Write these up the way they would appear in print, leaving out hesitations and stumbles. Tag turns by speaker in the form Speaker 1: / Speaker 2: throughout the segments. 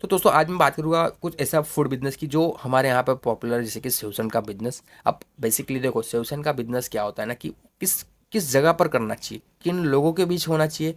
Speaker 1: तो दोस्तों आज मैं बात करूँगा कुछ ऐसा फूड बिजनेस की जो हमारे यहाँ पर पॉपुलर, जैसे कि सेवसन का बिजनेस। अब बेसिकली देखो, सेवसन का बिजनेस क्या होता है ना कि किस किस जगह पर करना चाहिए, किन लोगों के बीच होना चाहिए,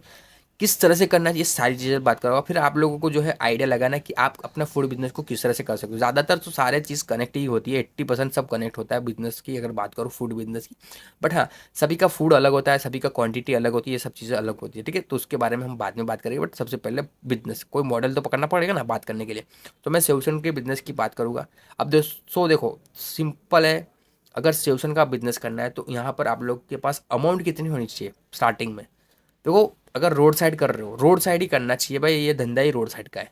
Speaker 1: किस तरह से करना चाहिए, सारी चीज़ें बात करूँगा। फिर आप लोगों को जो है आइडिया लगाना है कि आप अपना फूड बिजनेस को किस तरह से कर सकते हो। ज़्यादातर तो सारे चीज़ कनेक्ट ही होती है, 80% सब कनेक्ट होता है बिजनेस की, अगर बात करो फूड बिजनेस की। बट हाँ, सभी का फूड अलग होता है, सभी का क्वांटिटी अलग होती है, ये सब चीज़ें अलग होती है, ठीक है। तो उसके बारे में हम बाद में बात करेंगे, बट सबसे पहले बिजनेस कोई मॉडल तो पकड़ना पड़ेगा ना बात करने के लिए। तो मैं सेवसन के बिजनेस की बात करूँगा। अब दोस्तों देखो, सिंपल है। अगर सेवसन का बिजनेस करना है तो यहाँ पर आप लोग के पास अमाउंट कितनी होनी चाहिए स्टार्टिंग में। देखो, अगर रोड साइड कर रहे हो, रोड साइड ही करना चाहिए भाई, ये धंधा ही रोड साइड का है।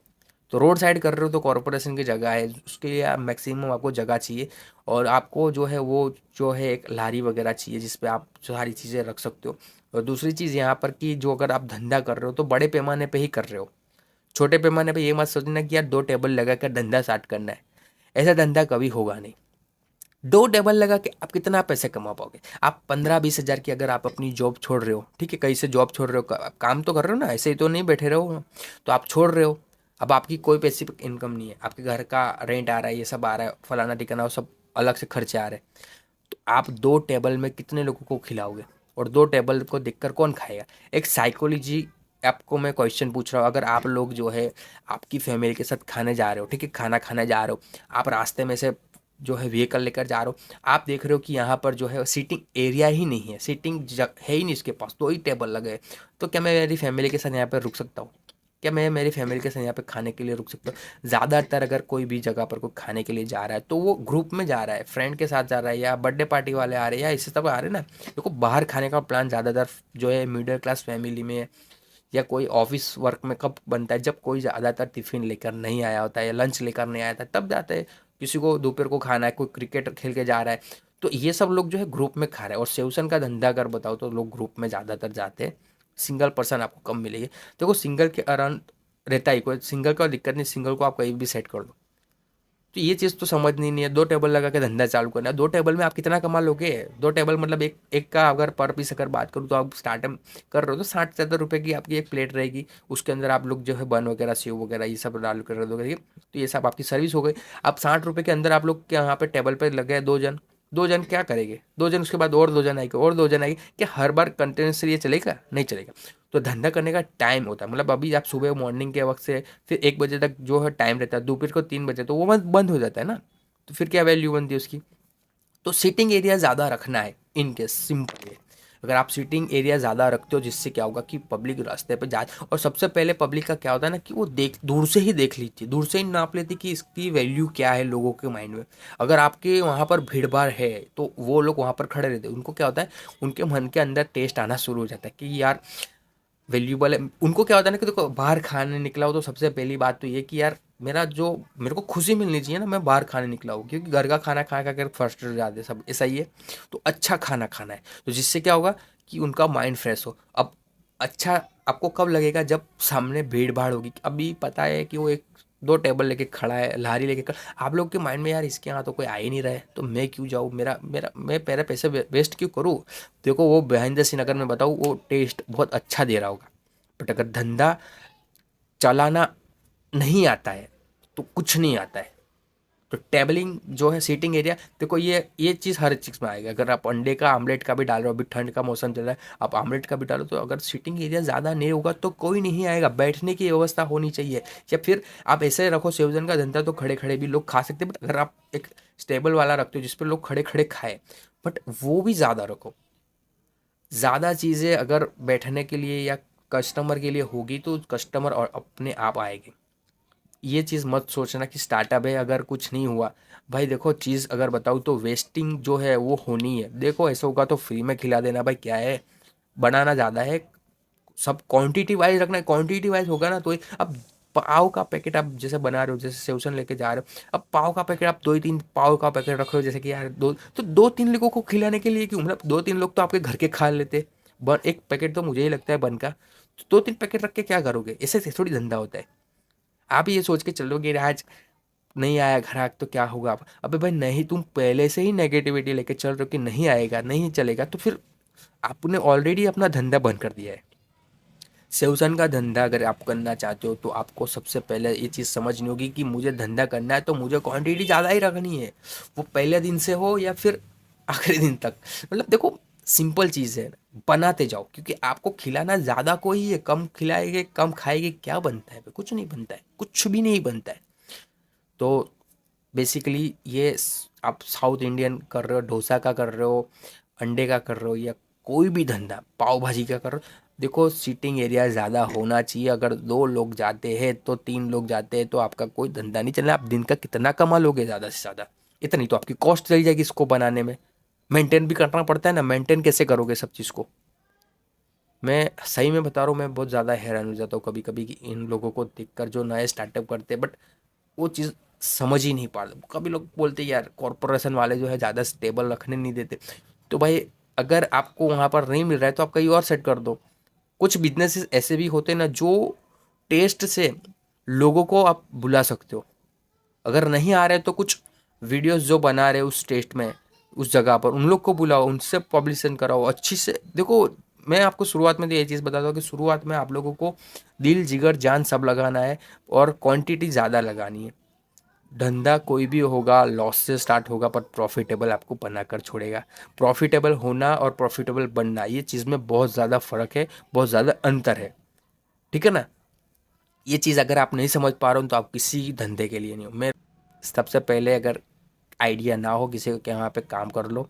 Speaker 1: तो रोड साइड कर रहे हो तो कॉरपोरेशन की जगह है, उसके लिए मैक्सिमम आपको जगह चाहिए। और आपको जो है वो जो है एक लारी वगैरह चाहिए जिस पे आप सारी चीज़ें रख सकते हो। और दूसरी चीज़ यहाँ पर कि जो अगर आप धंधा कर रहे हो तो बड़े पैमाने पे ही कर रहे हो। छोटे पैमाने पे ये मत सोचना कि यार 2 टेबल लगा कर धंधा स्टार्ट करना है। ऐसा धंधा कभी होगा नहीं। 2 टेबल लगा के आप कितना पैसे कमा पाओगे। आप 15-20 हज़ार की, अगर आप अपनी जॉब छोड़ रहे हो, ठीक है, कहीं से जॉब छोड़ रहे हो, आप काम तो कर रहे हो ना, ऐसे ही तो नहीं बैठे रहो। तो आप छोड़ रहे हो, अब आपकी कोई पैसे इनकम नहीं है, आपके घर का रेंट आ रहा है, ये सब आ रहा है, फलाना ठिकाना, वो सब अलग से खर्चे आ रहे हैं। तो आप 2 टेबल में कितने लोगों को खिलाओगे, और 2 टेबल को देखकर कौन खाएगा। एक साइकोलॉजी आपको मैं क्वेश्चन पूछ रहा हूँ। अगर आप लोग जो है आपकी फैमिली के साथ खाने जा रहे हो, ठीक है, खाना खाने जा रहे हो, आप रास्ते में से जो है व्हीकल लेकर जा रहे हो, आप देख रहे हो कि यहाँ पर जो है सीटिंग एरिया ही नहीं है, सीटिंग है ही नहीं, इसके पास 2 ही टेबल लगे हैं। तो क्या मैं मेरी फैमिली के साथ यहाँ पर रुक सकता हूँ? क्या मैं मेरी फैमिली के साथ यहाँ पे खाने के लिए रुक सकता हूँ? ज़्यादातर अगर कोई भी जगह पर कोई खाने के लिए जा रहा है तो वो ग्रुप में जा रहा है, फ्रेंड के साथ जा रहा है, या बर्थडे पार्टी वाले आ रहे हैं, या इससे सब आ रहे हैं ना। देखो, बाहर खाने का प्लान ज़्यादातर जो है मिडिल क्लास फैमिली में या कोई ऑफिस वर्क में कब बनता है, जब कोई ज़्यादातर टिफ़िन लेकर नहीं आया होता है या लंच लेकर नहीं आया था, तब जाते हैं। किसी को दोपहर को खाना है, कोई क्रिकेट खेल के जा रहा है, तो ये सब लोग जो है ग्रुप में खा रहे हैं। और सेवसन का धंधा अगर बताओ तो लोग ग्रुप में ज़्यादातर जाते हैं। सिंगल पर्सन आपको कम मिलेगी। देखो, सिंगल के अराउंड रहता ही, कोई सिंगल का दिक्कत नहीं, सिंगल को आप कहीं भी सेट कर दो। तो ये चीज़ तो समझनी नहीं है। 2 टेबल लगा के धंधा चालू करना है, 2 टेबल में आप कितना कमा लोगे। 2 टेबल मतलब एक एक का अगर पर पीस अगर बात करूँ तो आप स्टार्टअप कर रहे हो तो 60-70 रुपये की आपकी एक प्लेट रहेगी। उसके अंदर आप लोग जो है बन वगैरह, सेव वगैरह ये सब डाल कर दोगे, ठीक है? तो ये सब आपकी सर्विस हो गई। अब 60 रुपये के अंदर आप लोग के यहाँ पे टेबल पे लगे हैं 2 जन। 2 जन क्या करेंगे? 2 जन, उसके बाद और 2 जन आएंगे, और 2 जन आएंगे। क्या हर बार कंटिन्यूसली ये चलेगा? नहीं चलेगा। तो धंधा करने का टाइम होता है, मतलब अभी आप सुबह मॉर्निंग के वक्त से फिर 1 बजे तक जो है टाइम रहता है, दोपहर को 3 बजे तो वो बंद हो जाता है ना। तो फिर क्या वैल्यू बनती है उसकी। तो सीटिंग एरिया ज़्यादा रखना है इन केस, सिंपल है। अगर आप सीटिंग एरिया ज़्यादा रखते हो, जिससे क्या होगा कि पब्लिक रास्ते पे जाए। और सबसे पहले पब्लिक का क्या होता है ना कि वो देख, दूर से ही देख लेती है, दूर से ही नाप लेती कि इसकी वैल्यू क्या है लोगों के माइंड में। अगर आपके वहाँ पर भीड़ भाड़ है तो वो लोग वहाँ पर खड़े रहते हैं, उनको क्या होता है, उनके मन के अंदर टेस्ट आना शुरू हो जाता है कि यार वैल्यूबल है। उनको क्या होता है ना कि देखो, बाहर खाने निकला हो तो सबसे पहली बात तो ये कि यार मेरा जो, मेरे को खुशी मिलनी चाहिए ना, मैं बाहर खाने निकला हूँ, क्योंकि घर का खाना खा खा कर फ्रस्ट्रेट हो जाते हैं सब, ऐसा ही है। तो अच्छा खाना खाना है, तो जिससे क्या होगा कि उनका माइंड फ्रेश हो। अब अच्छा आपको कब लगेगा? जब सामने भीड़ भाड़ होगी। अभी पता है कि वो एक 2 टेबल लेके खड़ा है, लारी लेके खड़ा, आप लोग के माइंड में यार इसके यहाँ तो कोई आ ही नहीं रहा है, तो मैं क्यों जाऊँ, मेरा मेरा मैं मेरे पैसे वेस्ट क्यों करूँ। देखो, वो बिहाइंड द सीन अगर मैं बताऊँ, वो टेस्ट बहुत अच्छा दे रहा होगा। बट अगर धंधा चलाना नहीं आता है तो कुछ नहीं आता है। तो टेबलिंग जो है, सीटिंग एरिया, देखो ये चीज़ हर चीज़ में आएगा। अगर आप अंडे का आमलेट का भी डाल रहे हो, अभी ठंड का मौसम चल रहा है, आप आमलेट का भी डालो, तो अगर सीटिंग एरिया ज़्यादा नहीं होगा तो कोई नहीं आएगा। बैठने की व्यवस्था होनी चाहिए। या फिर आप ऐसे रखो, सेवजन का धंधा तो खड़े खड़े भी लोग खा सकते हैं, बट अगर आप एक स्टेबल वाला रखते हो जिसपे लोग खड़े खड़े खाए, बट वो भी ज़्यादा रखो। ज़्यादा चीज़ें अगर बैठने के लिए या कस्टमर के लिए होगी तो कस्टमर और अपने आप आएंगे। ये चीज़ मत सोचना कि स्टार्टअप है अगर कुछ नहीं हुआ। भाई देखो, चीज़ अगर बताऊँ तो वेस्टिंग जो है वो होनी है। देखो, ऐसा होगा तो फ्री में खिला देना, भाई क्या है, बनाना ज़्यादा है, सब क्वांटिटी वाइज रखना है। क्वांटिटी वाइज होगा ना तो अब पाव का पैकेट आप जैसे बना रहे हो, जैसे सेवसन लेके जा रहे हो, अब पाव का पैकेट आप 2 ही 3 पाव का पैकेट रख रहे हो, जैसे कि यार दो, तो 2-3 लोगों को खिलाने के लिए क्यों, मतलब 2-3 लोग तो आपके घर के खा लेते। बन एक पैकेट तो मुझे ही लगता है बन का, तो 2-3 पैकेट रख के क्या करोगे? ऐसे थोड़ी धंधा होता है। आप ये सोच के चलोगे आज नहीं आया ग्राहक तो क्या होगा। अबे भाई नहीं, तुम पहले से ही नेगेटिविटी लेके चल रहे हो कि नहीं आएगा, नहीं चलेगा, तो फिर आपने ऑलरेडी अपना धंधा बंद कर दिया है। सेवसन का धंधा अगर आप करना चाहते हो तो आपको सबसे पहले ये चीज़ समझनी होगी कि मुझे धंधा करना है तो मुझे क्वांटिटी ज़्यादा ही रखनी है, वो पहले दिन से हो या फिर आखिरी दिन तक। मतलब देखो, सिंपल चीज़ है, बनाते जाओ, क्योंकि आपको खिलाना ज़्यादा को ही है। कम खिलाएंगे कम खाएंगे क्या बनता है? कुछ नहीं बनता है, कुछ भी नहीं बनता है। तो बेसिकली ये आप साउथ इंडियन कर रहे हो, डोसा का कर रहे हो, अंडे का कर रहे हो, या कोई भी धंधा, पाव भाजी का कर रहे हो, देखो सीटिंग एरिया ज़्यादा होना चाहिए। अगर 2 लोग जाते हैं तो 3 लोग जाते हैं तो आपका कोई धंधा नहीं चलना। आप दिन का कितना कमा लोगे ज़्यादा से ज़्यादा? इतनी तो आपकी कॉस्ट चली जाएगी इसको बनाने में। मेंटेन भी करना पड़ता है ना, मेंटेन कैसे करोगे सब चीज़ को? मैं सही में बता रहा हूँ, मैं बहुत ज़्यादा हैरान हो जाता हूँ कभी कभी कि इन लोगों को देखकर जो नए स्टार्टअप करते हैं, बट वो चीज़ समझ ही नहीं पाते। कभी लोग बोलते हैं यार कॉरपोरेशन वाले जो है ज़्यादा स्टेबल रखने नहीं देते। तो भाई, अगर आपको वहाँ पर नहीं मिल रहा है तो आप कहीं और सेट कर दो। कुछ बिजनेसेस ऐसे भी होते हैं ना जो टेस्ट से लोगों को आप बुला सकते हो। अगर नहीं आ रहे तो कुछ वीडियोस जो बना रहे उस टेस्ट में, उस जगह पर उन लोग को बुलाओ, उनसे पब्लिशन कराओ अच्छी से। देखो, मैं आपको शुरुआत में तो ये चीज़ बताता हूँ कि शुरुआत में आप लोगों को दिल जिगर जान सब लगाना है और क्वांटिटी ज़्यादा लगानी है। धंधा कोई भी होगा लॉस से स्टार्ट होगा, पर प्रॉफिटेबल आपको बनाकर छोड़ेगा। प्रॉफिटेबल होना और प्रॉफिटेबल बनना, ये चीज़ में बहुत ज़्यादा फ़र्क है, बहुत ज़्यादा अंतर है। ठीक है ना? ये चीज़ अगर आप नहीं समझ पा रहे हो तो आप किसी धंधे के लिए नहीं हो। मैं सबसे पहले, अगर आइडिया ना हो किसी के यहाँ पे काम कर लो,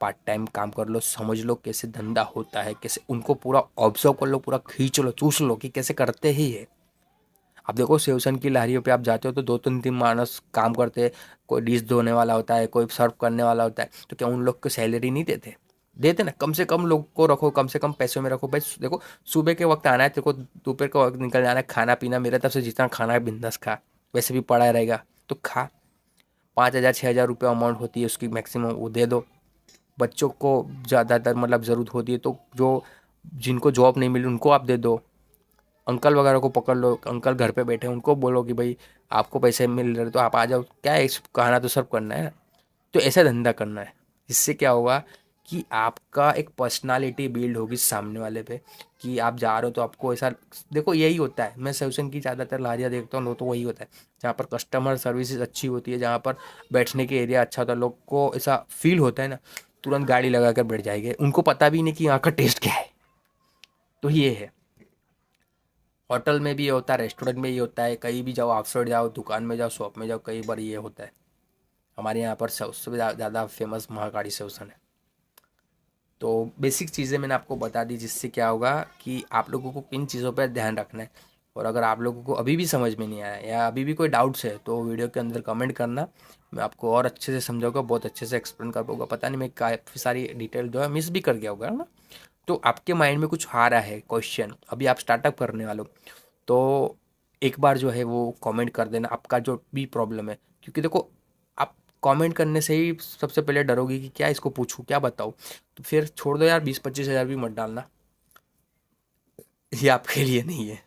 Speaker 1: पार्ट टाइम काम कर लो, समझ लो कैसे धंधा होता है, कैसे उनको पूरा ऑब्जर्व कर लो, पूरा खींच लो, चूस लो कि कैसे करते ही है। अब देखो, सेवसन की लारियों पे आप जाते हो तो 2-3 मानस काम करते हैं। कोई डिश धोने वाला होता है, कोई सर्व करने वाला होता है, तो क्या उन लोग को सैलरी नहीं देते? देते ना। कम से कम लोग को रखो, कम से कम पैसों में रखो भाई। देखो, सुबह के वक्त आना है तेरे को, दोपहर के वक्त निकल जाना है, खाना पीना मेरे तरफ से जितना खाना है बिंदास खा, वैसे भी पड़ा रहेगा तो खा। 5,000-6,000 रुपये अमाउंट होती है उसकी मैक्सिमम, वो दे दो। बच्चों को ज़्यादातर मतलब ज़रूरत होती है तो जो जिनको जॉब नहीं मिली उनको आप दे दो। अंकल वगैरह को पकड़ लो, अंकल घर पे बैठे हैं, उनको बोलो कि भाई आपको पैसे मिल रहे तो आप आ जाओ, क्या है खाना तो सर्व करना है। तो ऐसा धंधा करना है। इससे क्या होगा कि आपका एक पर्सनालिटी बिल्ड होगी सामने वाले पे, कि आप जा रहे हो तो आपको ऐसा। देखो, यही होता है, मैं सेवसन की ज़्यादातर लारियाँ देखता हूँ तो वही होता है, जहाँ पर कस्टमर सर्विसेज अच्छी होती है, जहाँ पर बैठने के एरिया अच्छा होता है, लोग को ऐसा फील होता है ना, तुरंत गाड़ी लगा कर बैठ जाएंगे। उनको पता भी नहीं कि यहाँ का टेस्ट क्या है। तो ये है, होटल में भी ये होता है, रेस्टोरेंट में ये होता है, कहीं भी जाओ, आउटसाइड जाओ, दुकान में जाओ, शॉप में जाओ, कई बार ये होता है। हमारे यहाँ पर सबसे ज़्यादा फेमस महाकाली सेवसन है। तो बेसिक चीज़ें मैंने आपको बता दी, जिससे क्या होगा कि आप लोगों को किन चीज़ों पर ध्यान रखना है। और अगर आप लोगों को अभी भी समझ में नहीं आया या अभी भी कोई डाउट्स है तो वीडियो के अंदर कमेंट करना, मैं आपको और अच्छे से समझाऊंगा, बहुत अच्छे से एक्सप्लेन कर पाऊंगा। पता नहीं मैं काफ़ी सारी डिटेल जो है मिस भी कर गया होगा ना। तो आपके माइंड में कुछ आ रहा है क्वेश्चन, अभी आप स्टार्टअप करने वाले हो, तो एक बार जो है वो कमेंट कर देना आपका जो भी प्रॉब्लम है। क्योंकि देखो, आप कमेंट करने से ही सबसे पहले डरोगे कि क्या इसको पूछूं, क्या बताऊं। तो फिर छोड़ दो यार, 20-25 हज़ार भी मत डालना, ये आपके लिए नहीं है।